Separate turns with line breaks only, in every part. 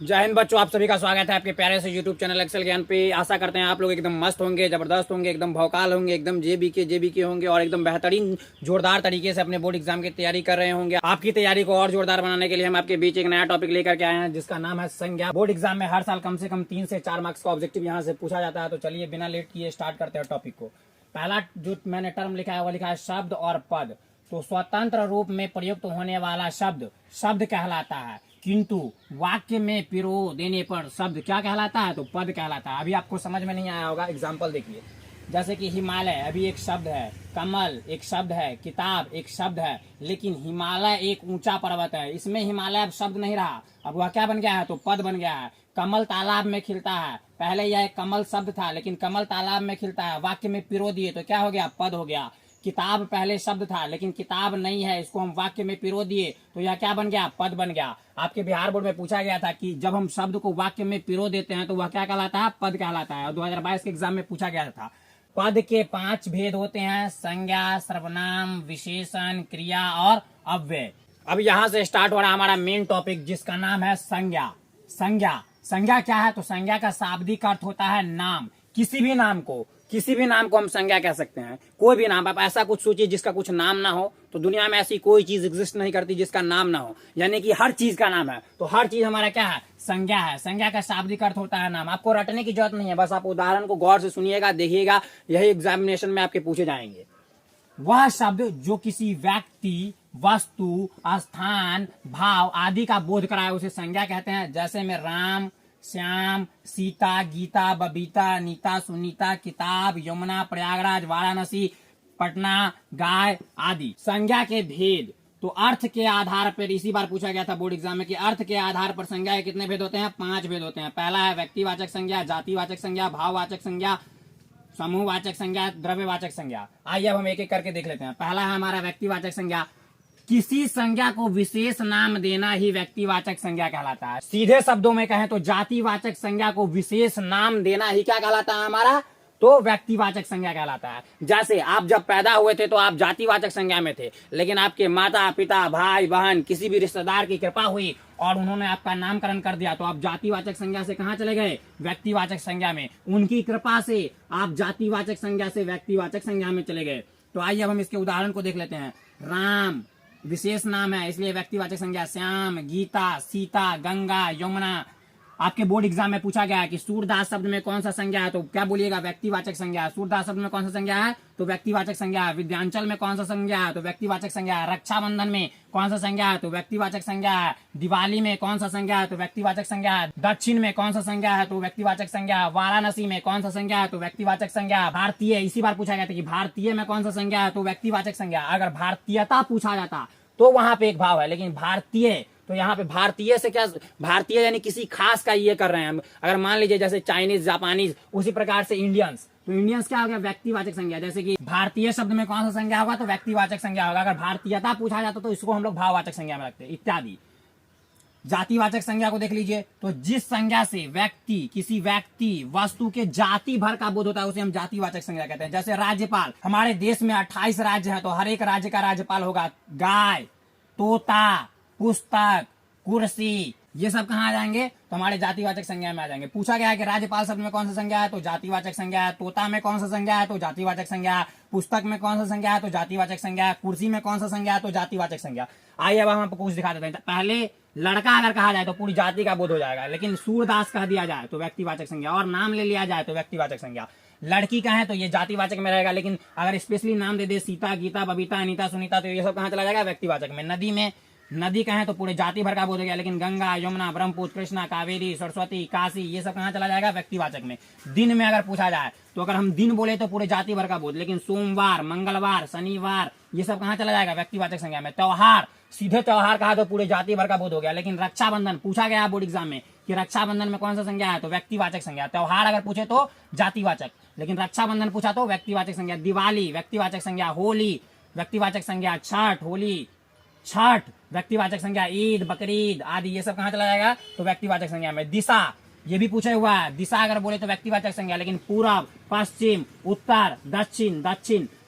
जय हिंद बच्चों, आप सभी का स्वागत है आपके प्यारे से यूट्यूब चैनल एक्सेल ज्ञान पे। आशा करते हैं आप लोग एकदम मस्त होंगे, जबरदस्त होंगे, एकदम भौकाल होंगे, एकदम जेबीके होंगे और एकदम बेहतरीन जोरदार तरीके से अपने बोर्ड एग्जाम की तैयारी कर रहे होंगे। आपकी तैयारी को और जोरदार बनाने के लिए हम आपके बीच एक नया टॉपिक लेकर के आए हैं जिसका नाम है संज्ञा। बोर्ड एग्जाम में हर साल कम से कम 3 से 4 मार्क्स का ऑब्जेक्टिव यहाँ से पूछा जाता है। तो चलिए बिना लेट किए स्टार्ट करते हैं टॉपिक को। पहला जो मैंने टर्म लिखा है वो लिखा है शब्द और पद। तो स्वतंत्र रूप में प्रयुक्त होने वाला शब्द शब्द कहलाता है, किंतु वाक्य में पिरो देने पर शब्द क्या कहलाता है? तो पद कहलाता है। अभी आपको समझ में नहीं आया होगा, एग्जाम्पल देखिए। जैसे कि हिमालय अभी एक शब्द है, कमल एक शब्द है, किताब एक शब्द है, लेकिन हिमालय एक ऊंचा पर्वत है। इसमें हिमालय अब शब्द नहीं रहा, अब वह क्या बन गया है? तो पद बन गया है। कमल तालाब में खिलता है, पहले यह कमल शब्द था लेकिन कमल तालाब में खिलता है, वाक्य में पिरो दिए तो क्या हो गया? पद हो गया। किताब पहले शब्द था लेकिन किताब नहीं है, इसको हम वाक्य में पिरो दिए तो यह क्या बन गया? पद बन गया। आपके बिहार बोर्ड में पूछा गया था कि जब हम शब्द को वाक्य में पिरो देते हैं तो वह क्या कहलाता है? पद कहलाता है। और 2022 के एग्जाम में पूछा गया था। पद के 5 भेद होते हैं: संज्ञा, सर्वनाम, विशेषण, क्रिया और अव्यय। अब यहाँ से स्टार्ट हो रहा है हमारा मेन टॉपिक जिसका नाम है संज्ञा। संज्ञा संज्ञा क्या है? तो संज्ञा का शाब्दिक अर्थ होता है नाम। किसी भी नाम को हम संज्ञा कह सकते हैं। कोई भी नाम, आप ऐसा कुछ सोचिए जिसका कुछ नाम ना हो, तो दुनिया में ऐसी कोई चीज एग्जिस्ट नहीं करती जिसका नाम ना हो, यानी कि हर चीज का नाम है। तो हर चीज हमारा क्या है? संज्ञा है। संज्ञा का शाब्दिक अर्थ होता है नाम। आपको रटने की जरूरत नहीं है, बस आप उदाहरण को गौर से सुनिएगा, देखिएगा, यही एग्जामिनेशन में आपके पूछे जाएंगे। वह शब्द जो किसी व्यक्ति, वस्तु, स्थान, भाव आदि का बोध कराए उसे संज्ञा कहते हैं। जैसे में राम, श्याम, सीता, गीता, बबीता, नीता, सुनीता, किताब, यमुना, प्रयागराज, वाराणसी, पटना, गाय आदि। संज्ञा के भेद, तो अर्थ के आधार पर, इसी बार पूछा गया था बोर्ड एग्जाम में कि अर्थ के आधार पर संज्ञा के कितने भेद होते हैं? 5 भेद होते हैं। पहला है व्यक्तिवाचक संज्ञा, जातिवाचक संज्ञा, भाववाचक संज्ञा, समूहवाचक संज्ञा, द्रव्यवाचक संज्ञा। आइए अब हम एक एक करके देख लेते हैं। पहला है हमारा व्यक्तिवाचक संज्ञा। किसी संज्ञा को विशेष नाम देना ही व्यक्तिवाचक संज्ञा कहलाता है। सीधे शब्दों में कहें तो जातिवाचक संज्ञा को विशेष नाम देना ही क्या कहलाता है हमारा? तो व्यक्तिवाचक संज्ञा कहलाता है। जैसे आप जब पैदा हुए थे तो आप जातिवाचक संज्ञा में थे, लेकिन आपके माता पिता, भाई बहन, किसी भी रिश्तेदार की कृपा हुई और उन्होंने आपका नामकरण कर दिया तो आप जातिवाचक संज्ञा से कहां चले गए? व्यक्तिवाचक संज्ञा में। उनकी कृपा से आप जातिवाचक संज्ञा से व्यक्तिवाचक संज्ञा में चले गए। तो आइए अब हम इसके उदाहरण को देख लेते हैं। राम विशेष नाम है इसलिए व्यक्तिवाचक संज्ञा। श्याम, गीता, सीता, गंगा, यमुना। आपके बोर्ड एग्जाम में पूछा गया है कि सूरदास शब्द में कौन सा संज्ञा है? तो क्या बोलिएगा? व्यक्तिवाचक संज्ञा है। सूरदास शब्द में कौन सा संज्ञा है? तो व्यक्तिवाचक संज्ञा है। विद्यांचल में कौन सा संज्ञा है? तो व्यक्तिवाचक संज्ञा है। रक्षाबंधन में कौन सा संज्ञा है? तो व्यक्तिवाचक संज्ञा है। दिवाली में कौन सा संज्ञा है? तो व्यक्तिवाचक संज्ञा है। दक्षिण में कौन सा संज्ञा है? तो व्यक्तिवाचक संज्ञा है। वाराणसी में कौन सा संज्ञा है? तो व्यक्तिवाचक संज्ञा है। भारतीय, इसी बार पूछा गया था कि भारतीय में कौन सा संज्ञा है? तो व्यक्तिवाचक संज्ञा। अगर भारतीयता पूछा जाता तो वहां पे एक भाव है, लेकिन भारतीय, तो यहाँ पे भारतीय से क्या? भारतीय यानी किसी खास का ये कर रहे हैं हम। अगर मान लीजिए जैसे चाइनीज, जापानीज, उसी प्रकार से इंडियंस, तो इंडियंस क्या हो गया? व्यक्तिवाचक संज्ञा। जैसे कि भारतीय शब्द में कौन सा संज्ञा होगा? तो व्यक्तिवाचक संज्ञा होगा। अगर भारतीयता पूछा जाता तो इसको हम लोग भाववाचक संज्ञा में रखते हैं, इत्यादि। जातिवाचक संज्ञा को देख लीजिए, तो जिस संज्ञा से किसी व्यक्ति, वस्तु के जाति भर का बोध होता है उसे हम जातिवाचक संज्ञा कहते हैं। जैसे राज्यपाल, हमारे देश में 28 राज्य हैं तो हर एक राज्य का राज्यपाल होगा। गाय, तोता, पुस्तक, कुर्सी, ये सब कहाँ आ जाएंगे? तो हमारे जातिवाचक संज्ञा में आ जाएंगे। पूछा गया है कि राज्यपाल शब्द में कौन सा संज्ञा है? तो जातिवाचक संज्ञा है। तोता में कौन सा संज्ञा है? तो जातिवाचक संज्ञा है। पुस्तक में कौन सा संज्ञा है? तो जातिवाचक संज्ञा है। कुर्सी में कौन सा संज्ञा है? तो जातिवाचक संज्ञा। आइए अब हम आपको कुछ दिखा देते हैं। पहले लड़का अगर कहा जाए तो पूरी जाति का बोध हो जाएगा, लेकिन सूरदास कह दिया जाए तो व्यक्तिवाचक संज्ञा, और नाम ले लिया जाए तो व्यक्तिवाचक संज्ञा। लड़की कहें तो ये जातिवाचक में रहेगा, लेकिन अगर स्पेशली नाम दे दे सीता, गीता, बबीता, अनीता, सुनीता, तो ये सब कहाँ चला जाएगा? व्यक्तिवाचक में। नदी कहें तो पूरे जाति भर का बोध हो गया, लेकिन गंगा, यमुना, ब्रह्मपुत्र, कृष्णा, कावेरी, सरस्वती, काशी, ये सब कहाँ चला जाएगा? व्यक्तिवाचक में। दिन में अगर पूछा जाए तो अगर हम दिन बोले तो पूरे जाति भर का बोध, लेकिन सोमवार, मंगलवार, शनिवार, ये सब कहाँ चला जाएगा? व्यक्तिवाचक संज्ञा में। त्योहार, सीधे त्योहार कहा तो पूरे जाति भर का बोध हो गया, लेकिन रक्षाबंधन पूछा गया बोर्ड एग्जाम में कि रक्षाबंधन में कौन सा संज्ञा है? तो व्यक्तिवाचक संज्ञा। त्योहार अगर पूछे तो जातिवाचक, लेकिन रक्षाबंधन पूछा तो व्यक्तिवाचक संज्ञा। दिवाली व्यक्तिवाचक संज्ञा। होली व्यक्तिवाचक संज्ञा। छठ व्यक्तिवाचक संज्ञा। ईद, बकरीद आदि, ये सब कहाँ चला जाएगा? तो व्यक्तिवाचक संज्ञा में। दिशा, ये भी पूछा हुआ है। दिशा अगर बोले तो व्यक्तिवाचक संज्ञा, लेकिन पूरब, पश्चिम, उत्तर, दक्षिण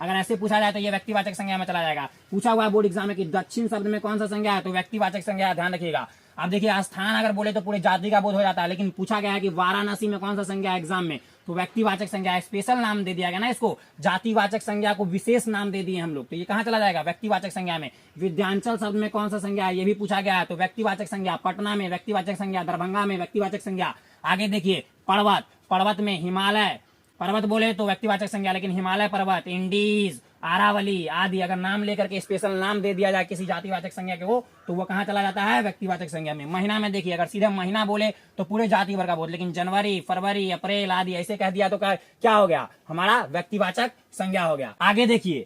अगर ऐसे पूछा जाए तो ये व्यक्तिवाचक संज्ञा में चला जाएगा। पूछा हुआ है बोर्ड एग्जाम में कि दक्षिण शब्द में कौन सा संज्ञा है? तो व्यक्तिवाचक संज्ञा, ध्यान रखिएगा। अब देखिए स्थान अगर बोले तो पूरे जाति का बोध हो जाता है, लेकिन पूछा गया है कि वाराणसी में कौन सा संज्ञा है एग्जाम में, तो व्यक्तिवाचक संज्ञा, स्पेशल नाम दे दिया गया ना इसको, जातिवाचक संज्ञा को विशेष नाम दे दिए हम लोग, तो ये कहाँ चला जाएगा व्यक्तिवाचक संज्ञा में। विद्यांचल शब्द में कौन सा संज्ञा है ये भी पूछा गया है, तो व्यक्तिवाचक संज्ञा। पटना में व्यक्तिवाचक संज्ञा, दरभंगा में व्यक्तिवाचक संज्ञा। आगे देखिए पर्वत, पर्वत में हिमालय, पर्वत बोले तो व्यक्तिवाचक संज्ञा, लेकिन हिमालय पर्वत, इंडीज, आरावली आदि अगर नाम लेकर के स्पेशल नाम दे दिया जाए किसी जातिवाचक संज्ञा के हो, तो वो कहाँ चला जाता है व्यक्तिवाचक संज्ञा में। महीना में देखिए अगर सीधे महीना बोले तो पूरे जाति वर्ग का बोध, लेकिन जनवरी, फरवरी, अप्रैल आदि ऐसे कह दिया तो क्या हो गया, हमारा व्यक्तिवाचक संज्ञा हो गया। आगे देखिए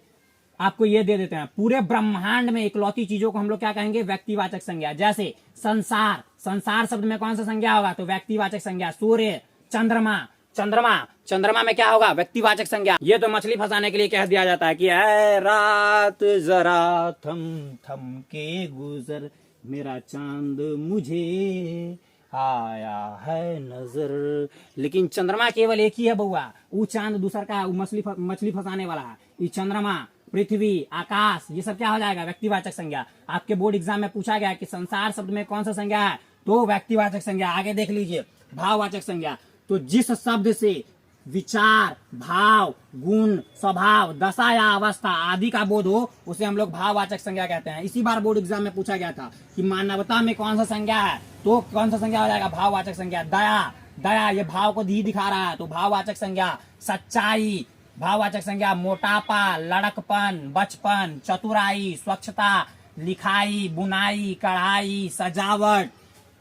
आपको ये दे देते हैं, पूरे ब्रह्मांड में इकलौती चीजों को हम लोग क्या कहेंगे व्यक्तिवाचक संज्ञा। जैसे संसार, संसार शब्द में कौन सा संज्ञा होगा, तो व्यक्तिवाचक संज्ञा। सूर्य, चंद्रमा, चंद्रमा, चंद्रमा में क्या होगा व्यक्तिवाचक संज्ञा। ये तो मछली फंसाने के लिए कह दिया जाता है कि ऐ रात जरा थम थम के गुजर, मेरा चांद मुझे आया है नजर। लेकिन चंद्रमा केवल एक ही है बउआ, वो चांद दूसरा का है, वो मछली फंसाने वाला है। ये चंद्रमा, पृथ्वी, आकाश, ये सब क्या हो जाएगा व्यक्तिवाचक संज्ञा। आपके बोर्ड एग्जाम में पूछा गया कि संसार शब्द में कौन सा संज्ञा है, तो व्यक्तिवाचक संज्ञा। आगे देख लीजिए भाववाचक संज्ञा, तो जिस शब्द से विचार, भाव, गुण, स्वभाव, दशा या अवस्था आदि का बोध हो उसे हम लोग भाववाचक संज्ञा कहते हैं। इसी बार बोर्ड एग्जाम में पूछा गया था कि मानवता में कौन सा संज्ञा है, तो कौन सा संज्ञा हो जाएगा भाववाचक संज्ञा। दया, दया ये भाव को दी दिखा रहा है तो भाववाचक संज्ञा। सच्चाई भाववाचक संज्ञा। मोटापा, लड़कपन, बचपन, चतुराई, स्वच्छता, लिखाई, बुनाई, कढ़ाई, सजावट,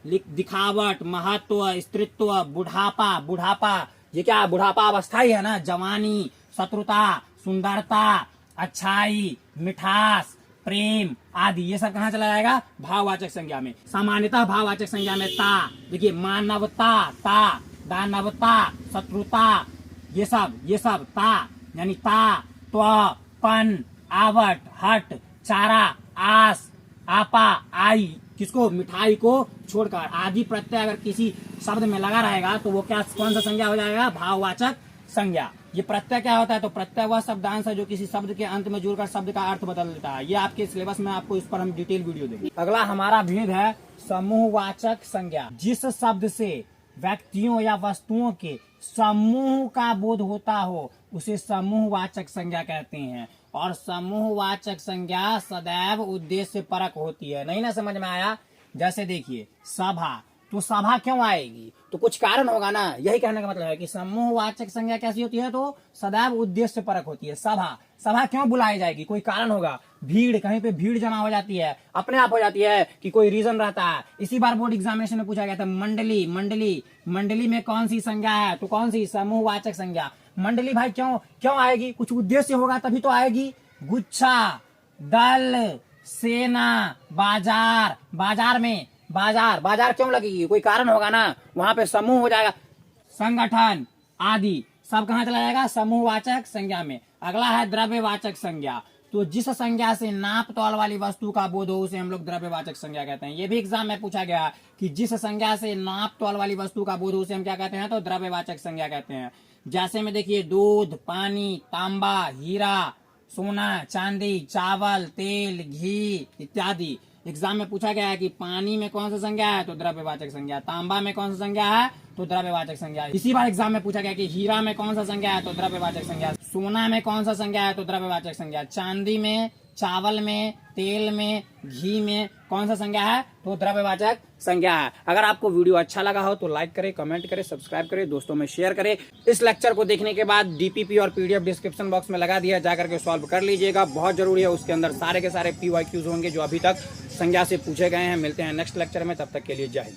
दिखावट, महत्व, स्त्रीत्व, बुढ़ापा, बुढ़ापा ये क्या बुढ़ापा अवस्था ही है ना। जवानी, शत्रुता, सुंदरता, अच्छाई, मिठास, प्रेम आदि ये सब कहाँ चला जाएगा भाववाचक संज्ञा में। सामान्यतः भाववाचक संज्ञा में ता, देखिए मानवता, ता, दानवता, शत्रुता, ये सब ता यानी ता, त्व, पन, आवट, हट, चारा, आस, आपा, आई, किसको मिठाई को छोड़कर। आदि प्रत्यय अगर किसी शब्द में लगा रहेगा तो वो क्या कौन सा संज्ञा हो जाएगा भाववाचक संज्ञा। ये प्रत्यय क्या होता है, तो प्रत्यय वह शब्दांश है जो किसी शब्द के अंत में जुड़कर शब्द का अर्थ बदल देता है। ये आपके सिलेबस में आपको इस पर हम डिटेल वीडियो देंगे। अगला हमारा भेद है समूहवाचक संज्ञा। जिस शब्द से व्यक्तियों या वस्तुओं के समूह का बोध होता हो उसे समूहवाचक संज्ञा कहते हैं। और समूहवाचक संज्ञा सदैव उद्देश्य परक होती है। नहीं ना समझ में आया। जैसे देखिए सभा, तो सभा क्यों आएगी, तो कुछ कारण होगा ना। यही कहने का मतलब है कि समूहवाचक संज्ञा कैसी होती है, तो सदैव उद्देश्य परक होती है। सभा, सभा क्यों बुलाई जाएगी, कोई कारण होगा। भीड़, कहीं पे भीड़ जमा हो जाती है, अपने आप हो जाती है कि कोई रीजन रहता है। इसी बार बोर्ड एग्जामिनेशन में पूछा गया था मंडली, मंडली, मंडली में कौन सी संज्ञा है, तो कौन सी समूहवाचक संज्ञा। मंडली भाई क्यों आएगी, कुछ उद्देश्य होगा तभी तो आएगी। गुच्छा, दल, सेना, बाजार, बाजार में बाजार क्यों लगेगी, कोई कारण होगा ना, वहां पे समूह हो जाएगा। संगठन आदि सब कहाँ चला जाएगा समूहवाचक संज्ञा में। अगला है द्रव्यवाचक संज्ञा। तो जिस संज्ञा से नाप तौल वाली वस्तु का बोध हो उसे हम लोग द्रव्यवाचक संज्ञा कहते हैं। ये भी एग्जाम में पूछा गया कि जिस संज्ञा से नाप तौल वाली वस्तु का बोध हो उसे हम क्या कहते हैं, तो द्रव्यवाचक संज्ञा कहते हैं। जैसे में देखिए दूध, पानी, तांबा, हीरा, सोना, चांदी, चावल, तेल, घी इत्यादि। एग्जाम में पूछा गया है कि पानी में कौन सा संज्ञा है, तो द्रव्यवाचक संज्ञा। तांबा में कौन सा संज्ञा है, तो द्रव्यवाचक संज्ञा। इसी बार एग्जाम में पूछा गया कि हीरा में कौन सा संज्ञा है, तो द्रव्यवाचक संज्ञा। सोना में कौन सा संज्ञा है, तो द्रव्यवाचक संज्ञा। चांदी में, चावल में, तेल में, घी में कौन सा संज्ञा है, तो द्रव्यवाचक संज्ञा है। अगर आपको वीडियो अच्छा लगा हो तो लाइक करें, कमेंट करें, सब्सक्राइब करें, दोस्तों में शेयर करें। इस लेक्चर को देखने के बाद डीपीपी और पीडीएफ डिस्क्रिप्शन बॉक्स में लगा दिया, जाकर के सॉल्व कर लीजिएगा, बहुत जरूरी है। उसके अंदर सारे के सारे PYQs होंगे जो अभी तक संज्ञा से पूछे गए हैं। मिलते हैं नेक्स्ट लेक्चर में, तब तक के लिए जय हिंद।